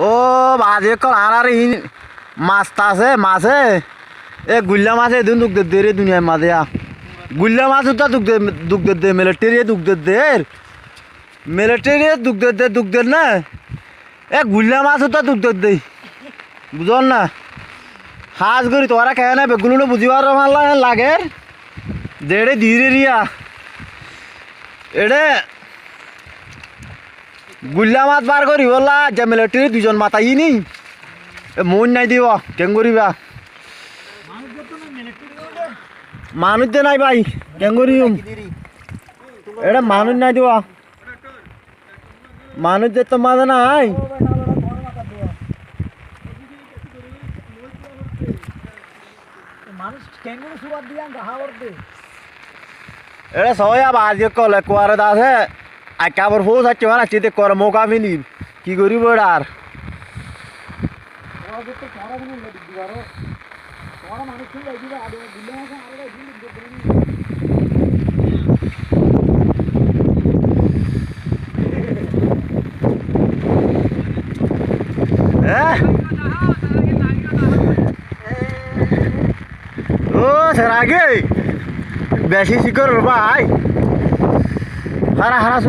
ও বাজে কল আর মাছ আছে মাছে এ গুল্লা মাছে এদিন দুঃখ দে রে দুনিয়ার মাঝে গুল্লা মাছ তো দুঃখ দে মিলিটারি দুঃখ দে মিলিটারি দুঃখ দে না এ গুল্লা মাছ তো দুঃখ দে বুঝল না হাজ করি তোরা খেয়ে না বেগুলো বুঝিবার লাগে দেড়ে ধীরে রিয়া এড়ে গুল্লা মাছ বার করি বললা যে মিলিটারি দুজন মাতাই নি মন নাই দিব কেন করিবা মানুষ দে নাই ভাই কেন করি এটা মানুষ নাই দিব মানুষ দে তো মাঝে নাই এটা সবাই আজ কলে কুয়ারে আছে একেবারে ফোস আছে মানে চিতে কর মৌকা ফিনি কি করিব এটা আর ও স্যার আগে বেশি শিকর ভাই হারা হারা